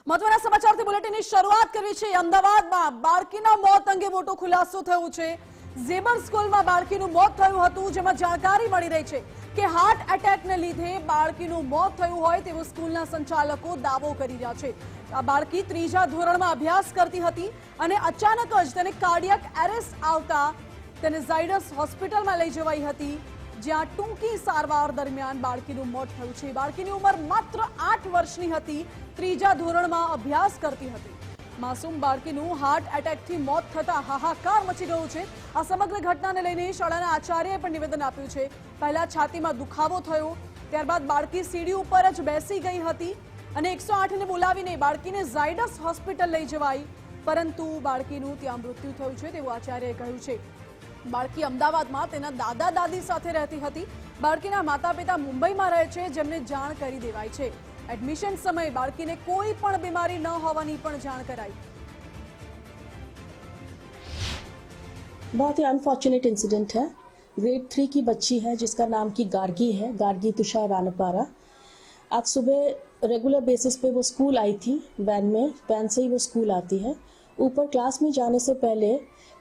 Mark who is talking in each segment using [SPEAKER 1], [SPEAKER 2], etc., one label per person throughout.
[SPEAKER 1] મહત્વના સમાચારથી બુલેટિનની શરૂઆત કરવી છે। અમદાવાદમાં બાળકીના મોત અંગે મોટો ખુલાસો થયો છે। ઝેબર સ્કૂલમાં બાળકીનું મોત થયું હતું, જેમાં જાણકારી મળી રહી છે કે હાર્ટ એટેકને લીધે બાળકીનું મોત થયું હોય તેવો સ્કૂલના સંચાલકો દાવો કરી રહ્યા છે। આ બાળકી ત્રીજા ધોરણમાં અભ્યાસ કરતી હતી અને અચાનક જ તેને કાર્ડિયક એરેસ્ટ આવતા તેને ઝાયડસ હોસ્પિટલમાં લઈ જવાઈ હતી, જ્યાં ટૂંકી સારવાર દરમિયાન બાળકીનું મોત થયું છે। બાળકીની ઉંમર માત્ર 8 વર્ષની હતી, ત્રીજા ધોરણમાં અભ્યાસ કરતી હતી। માસૂમ બાળકીનું હાર્ટ એટેકથી મોત થતા હાહાકાર મચી ગયો છે। આ સમગ્ર ઘટનાને લઈને શાળાના આચાર્યએ પણ નિવેદન આપ્યું છે। પહેલા છાતીમાં દુખાવો થયો, ત્યારબાદ બાળકી સીડી ઉપર જ બેસી ગઈ હતી અને 108ને બોલાવીને બાળકીને ઝાયડસ હોસ્પિટલ લઈ જવાઈ, પરંતુ બાળકીનું ત્યાં મૃત્યુ થયું છે તેવું આચાર્યએ કહ્યું છે। બાળકી અમદાવાદમાં તેના દાદા દાદી સાથે રહેતી હતી। બાળકીના માતા પિતા મુંબઈમાં રહે છે, જેમને જાણ કરી દેવાઈ છે। એડમિશન સમયે બાળકીને કોઈ પણ બીમારી ન હોવાની પણ જાણ કરાઈ।
[SPEAKER 2] बहुत ही अनफॉर्चुनेट इंसिडेंट है। ग्रेड 3 की बच्ची है जिसका नाम की गार्गी है, गार्गी तुषार रानपारा। आज सुबह रेगुलर बेसिस पे वो स्कूल आई थी वैन में, वैन से ही वो स्कूल आती है। ऊपर क्लास में जाने से पहले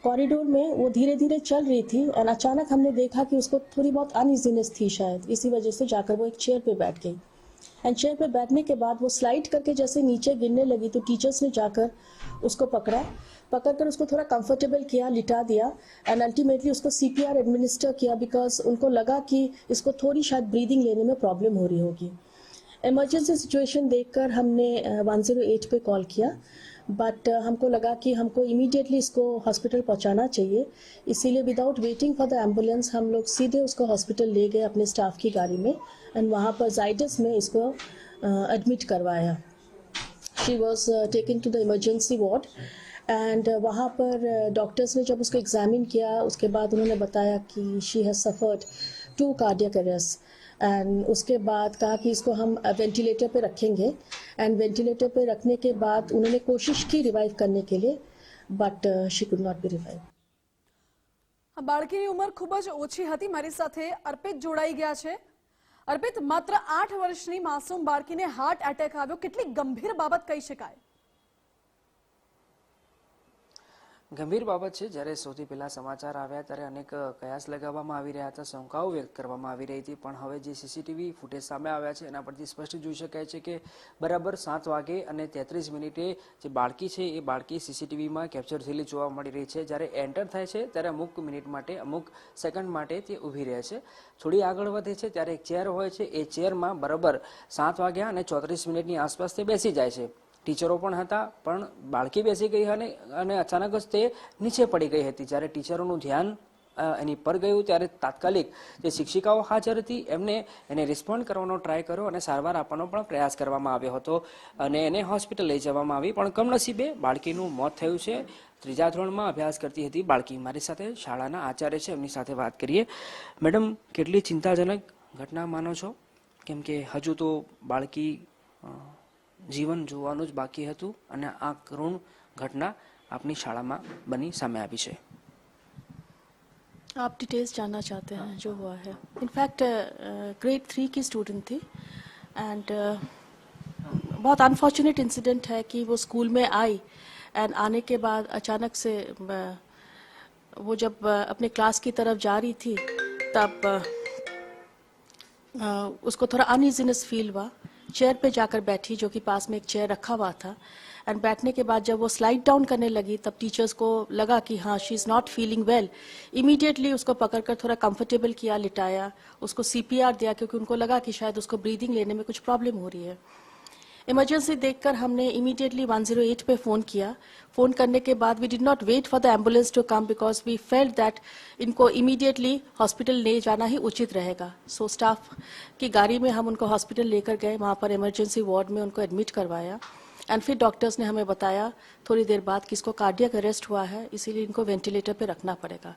[SPEAKER 2] कॉरिडोर में वो धीरे धीरे चल रही थी और अचानक हमने देखा कि उसको थोड़ी बहुत अनइजीनेस थी, शायद इसी वजह से जाकर वो एक चेयर पे बैठ गई। एंड चेयर पे बैठने के बाद वो स्लाइड करके जैसे नीचे गिरने लगी तो टीचर्स ने जाकर उसको पकड़कर उसको थोड़ा कंफर्टेबल किया, लिटा दिया एंड अल्टीमेटली उसको CPR एडमिनिस्टर किया, बिकॉज उनको लगा कि इसको थोड़ी शायद ब्रीदिंग लेने में प्रॉब्लम हो रही होगी। इमरजेंसी सिचुएशन देखकर हमने 108 पे कॉल किया, बट हमको लगा कि हमको इमीडिएटली इसको हॉस्पिटल पहुंचाना चाहिए, इसीलिए without waiting for the ambulance हम लोग सीधे उसको हॉस्पिटल ले गए अपने स्टाफ की गाड़ी में एंड वहाँ पर जाइडस में इसको एडमिट करवाया। She was taken to the emergency ward and वहाँ पर डॉक्टर्स ने जब उसको एग्जामिन किया उसके बाद उन्होंने बताया कि she has suffered 2 cardiac arrest and उसके बाद कहा कि इसको हम वेंटिलेटर पे रखेंगे एंड वेंटिलेटर पे रखने के बाद उन्होंने कोशिश की रिवाइव करने के लिए, but she could not be revive.
[SPEAKER 1] બાળકીની ઉંમર ખૂબ જ ઓછી હતી। મારી સાથે અર્પિત જોડાઈ ગયા છે। અર્પિત, માત્ર 8 વર્ષની માસૂમ બાળકીને હાર્ટ એટેક આવ્યો, કેટલી ગંભીર બાબત કહી શકાય?
[SPEAKER 3] ગંભીર બાબત છે। જ્યારે સૌથી પહેલા સમાચાર આવ્યા ત્યારે અનેક કયાસ લગાવવામાં આવી રહ્યા હતા, શંકાઓ વ્યક્ત કરવામાં આવી રહી હતી, પણ હવે જે CCTV ફૂટેજ સામે આવ્યા છે એના પરથી સ્પષ્ટ જોઈ શકાય છે કે બરાબર 7 વાગે અને 33 મિનિટે જે બાળકી છે એ બાળકી CCTVમાં કેપ્ચર થયેલી જોવા મળી રહી છે। જ્યારે એન્ટર થાય છે ત્યારે અમુક મિનિટ માટે, અમુક સેકન્ડ માટે તે ઊભી રહે છે, થોડી આગળ વધે છે ત્યારે એક ચેર હોય છે, એ ચેરમાં બરાબર 7 વાગ્યા અને 34 મિનિટની આસપાસ તે બેસી જાય છે। ટીચરો પણ હતા, પણ બાળકી બેસી ગઈ અને અચાનક જ તે નીચે પડી ગઈ હતી। જ્યારે ટીચરોનું ધ્યાન એની પર ગયું ત્યારે તાત્કાલિક જે શિક્ષિકાઓ હાજર હતી એને રિસ્પોન્ડ કરવાનો ટ્રાય કર્યો અને સારવાર આપવાનો પણ પ્રયાસ કરવામાં આવ્યો હતો અને એને હોસ્પિટલ લઈ જવામાં આવી, પણ કમનસીબે બાળકીનું મોત થયું છે। ત્રીજા ધોરણમાં અભ્યાસ કરતી હતી બાળકી। મારી સાથે શાળાના આચાર્ય છે, એમની સાથે વાત કરીએ। મેડમ, કેટલી ચિંતાજનક ઘટના માનો છો? કેમ કે હજુ તો બાળકી જીવન જોવાનું જ બાકી હતું અને આ કરુણ ઘટના આપની શાળામાં બની સામે આવી છે।
[SPEAKER 2] आप डिटेल्स जानना चाहते हैं जो हुआ है? इनफैक्ट ग्रेड 3 की स्टूडेंट थी एंड बहुत अनफॉर्चुनेट इंसिडेंट है कि वो स्कूल में आई एंड आने के बाद अचानक से वो जब अपने क्लास की तरफ जा रही थी तब उसको थोड़ा अनइजीनेस फील हुआ। चेयर पे जाकर बैठी, जो कि पास में एक चेयर रखा हुआ था, एंड बैठने के बाद जब वो स्लाइड डाउन करने लगी तब टीचर्स को लगा कि हाँ she is not feeling well. Immediately उसको पकड़कर थोड़ा कंफर्टेबल किया, लिटाया, उसको CPR दिया, क्योंकि उनको लगा कि शायद उसको ब्रीदिंग लेने में कुछ प्रॉब्लम हो रही है। इमरजेंसी देखकर हमने इमीडिएटली 108 पे फ़ोन किया। फ़ोन करने के बाद we did not wait for the ambulance to come, because we felt that इनको इमीडिएटली हॉस्पिटल ले जाना ही उचित रहेगा। सो स्टाफ की गाड़ी में हम उनको हॉस्पिटल लेकर गए, वहाँ पर इमरजेंसी वार्ड में उनको एडमिट करवाया एंड फिर डॉक्टर्स ने हमें बताया थोड़ी देर बाद कि इसको कार्डियक अरेस्ट हुआ है, इसीलिए इनको वेंटिलेटर पे रखना पड़ेगा।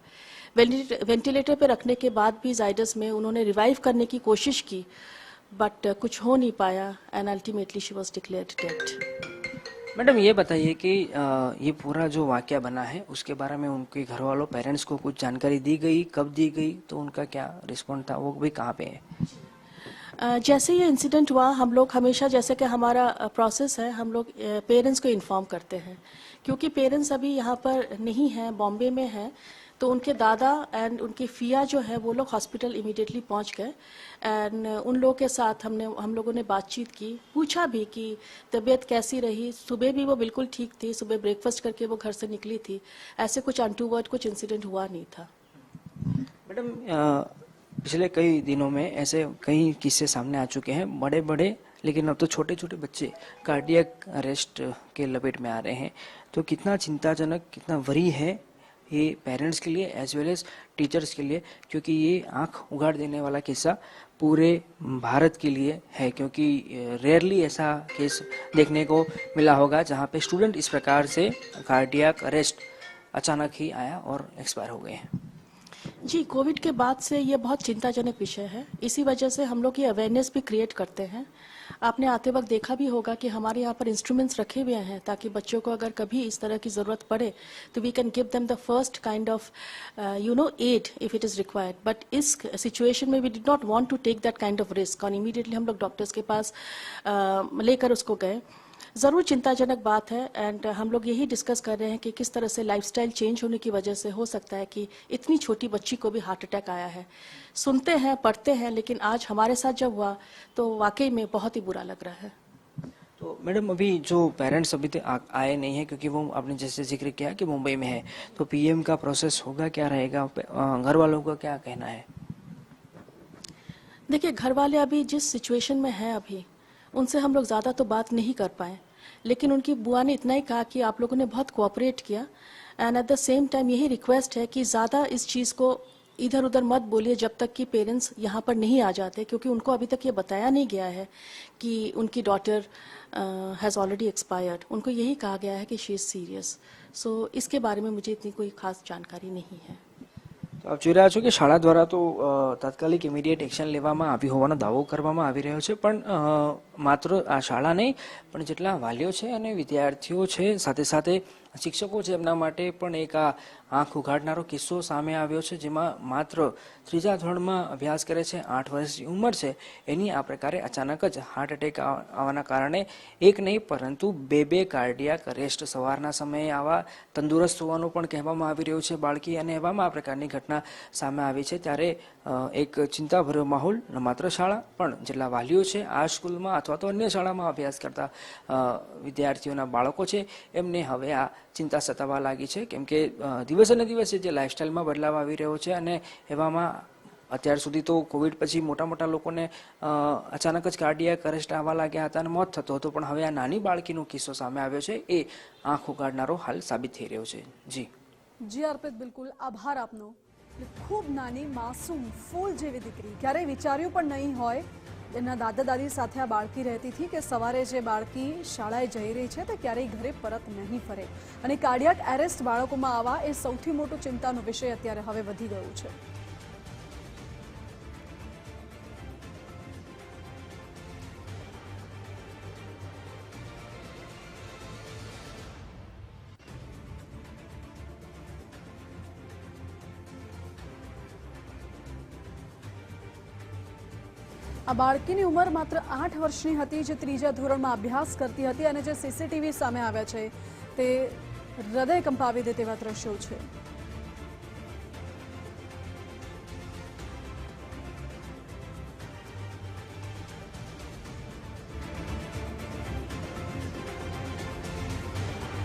[SPEAKER 2] वेंटिलेटर पे रखने के बाद भी जाइडस में उन्होंने रिवाइव करने की कोशिश की, बट कुछ हो नहीं पाया and ultimately she was declared dead.
[SPEAKER 3] Madam, ये बताइए कि ये पूरा जो वाकया बना है उसके बारे में उनके घर वालों, पेरेंट्स को कुछ जानकारी दी गई, कब दी गई, तो उनका क्या रिस्पॉन्स था, वो भी कहाँ पे है?
[SPEAKER 2] जैसे ये इंसिडेंट हुआ, हम लोग हमेशा, जैसे कि हमारा प्रोसेस है, हम लोग पेरेंट्स को इन्फॉर्म करते हैं, क्योंकि पेरेंट्स अभी यहाँ पर नहीं हैं, बॉम्बे में हैं, तो उनके दादा एंड उनकी फिया जो है वो लोग हॉस्पिटल इमीडिएटली पहुँच गए। एंड उन लोगों के साथ हम लोगों ने बातचीत की, पूछा भी कि तबीयत कैसी रही। सुबह भी वो बिल्कुल ठीक थी, सुबह ब्रेकफास्ट करके वो घर से निकली थी, ऐसे कुछ अनटूवर्ड कुछ इंसिडेंट हुआ नहीं था।
[SPEAKER 3] मैडम, पिछले कई दिनों में ऐसे कई किस्से सामने आ चुके हैं, बड़े बड़े लेकिन अब तो छोटे छोटे बच्चे कार्डियक अरेस्ट के लपेट में आ रहे हैं। तो कितना चिंताजनक, कितना वरी है ये पेरेंट्स के लिए एज वेल एज टीचर्स के लिए, क्योंकि ये आंख उगाड़ देने वाला किस्सा पूरे भारत के लिए है, क्योंकि रेयरली ऐसा केस देखने को मिला होगा जहाँ पे स्टूडेंट इस प्रकार से कार्डियक अरेस्ट अचानक ही आया और एक्सपायर हो गए हैं।
[SPEAKER 2] जी, कोविड के बाद से ये बहुत चिंताजनक विषय है, इसी वजह से हम लोग ये अवेयरनेस भी क्रिएट करते हैं। आपने आते वक्त देखा भी होगा कि हमारे यहाँ पर इंस्ट्रूमेंट्स रखे हुए हैं, ताकि बच्चों को अगर कभी इस तरह की ज़रूरत पड़े तो we can give them the first kind of aid if it is required. But इस सिचुएशन में we did not want to take that kind of risk, और इमीडिएटली हम लोग डॉक्टर्स के पास लेकर उसको गए। ज़रूर चिंताजनक बात है, एंड हम लोग यही डिस्कस कर रहे हैं कि किस तरह से लाइफस्टाइल चेंज होने की वजह से हो सकता है कि इतनी छोटी बच्ची को भी हार्ट अटैक आया है। सुनते हैं, पढ़ते हैं, लेकिन आज हमारे साथ जब हुआ तो वाकई में बहुत ही बुरा लग रहा है।
[SPEAKER 3] तो मैडम, अभी जो पेरेंट्स अभी तक आए नहीं हैं, क्योंकि वो आपने जैसे जिक्र किया कि मुंबई में है, तो पीएम का प्रोसेस होगा, क्या रहेगा, घर वालों का क्या कहना है?
[SPEAKER 2] देखिए, घर वाले अभी जिस सिचुएशन में हैं अभी, उनसे हम लोग ज़्यादा तो बात नहीं कर पाए, लेकिन उनकी बुआ ने इतना ही कहा कि आप लोगों ने बहुत कोऑपरेट किया, and at the same time यही रिक्वेस्ट है कि ज़्यादा इस चीज़ को इधर उधर मत बोलिए जब तक कि पेरेंट्स यहाँ पर नहीं आ जाते, क्योंकि उनको अभी तक ये बताया नहीं गया है कि उनकी डॉटर हैज़ ऑलरेडी एक्सपायर्ड। उनको यही कहा गया है कि शी इज़ सीरियस। सो इसके बारे में मुझे इतनी कोई खास जानकारी नहीं है।
[SPEAKER 3] તો આપ જોઈ રહ્યા છો કે શાળા દ્વારા તો તાત્કાલિક ઇમિડિયેટ એક્શન લેવામાં આવી હોવાનો દાવો કરવામાં આવી રહ્યો છે, પણ માત્ર આ શાળા નહીં પણ જેટલા વાલીઓ છે અને વિદ્યાર્થીઓ છે, સાથે સાથે શિક્ષકો છે, એમના માટે પણ એક આ આંખ ઉઘાડનારો કિસ્સો સામે આવ્યો છે, જેમાં માત્ર ત્રીજા ધોરણમાં અભ્યાસ કરે છે, 8 વર્ષની ઉંમર છે, એની આ પ્રકારે અચાનક જ હાર્ટ એટેક આવવાના કારણે એક નહીં પરંતુ બે કાર્ડિયાક અરેસ્ટ સવારના સમયે આવા તંદુરસ્ત હોવાનું પણ કહેવામાં આવી રહ્યું છે બાળકી, અને એવામાં આ પ્રકારની ઘટના સામે આવી છે। ત્યારે એક ચિંતાભર્યો માહોલ ન માત્ર શાળા પણ જેટલા વાલીઓ છે આ સ્કૂલમાં અથવા તો અન્ય શાળામાં અભ્યાસ કરતા વિદ્યાર્થીઓના બાળકો છે એમને હવે આ ચિંતા સતાવવા લાગી છે, કેમ કે દિવસે ને દિવસે જે લાઇફસ્ટાઇલમાં બદલાવ આવી રહ્યો છે, અને એવામાં અત્યાર સુધી તો કોવિડ પછી મોટા મોટા લોકોને અચાનક જ કાર્ડિયાક અરેસ્ટ આવવા લાગ્યા હતા અને મોત થતો હતો, પણ હવે આ નાની બાળકીનો કિસ્સો સામે આવ્યો છે, એ આંખ ઉગાડનારો હાલ સાબિત થઈ રહ્યો છે।
[SPEAKER 1] જી અર્પિત, બિલકુલ આભાર આપનો। ખૂબ નાની માસૂમ ફૂલ જેવી દીકરી, ક્યારેય વિચાર્યું પણ નહીં હોય એના દાદા દાદી સાથે આ બાળકી રહેતી હતી કે સવારે જે બાળકી શાળાએ જઈ રહી છે તે ક્યારેય ઘરે પરત નહીં ફરે, અને કાર્ડિયાક એરેસ્ટ બાળકોમાં આવા એ સૌથી મોટો ચિંતાનો વિષય અત્યારે હવે વધી ગયો છે। આ બાળકીની ઉંમર માત્ર 8 વર્ષની હતી, જે ત્રીજા ધોરણમાં અભ્યાસ કરતી હતી, અને જે સીસીટીવી સામે આવ્યા છે તે હૃદય કંપાવી દે તેવા દ્રશ્યો છે।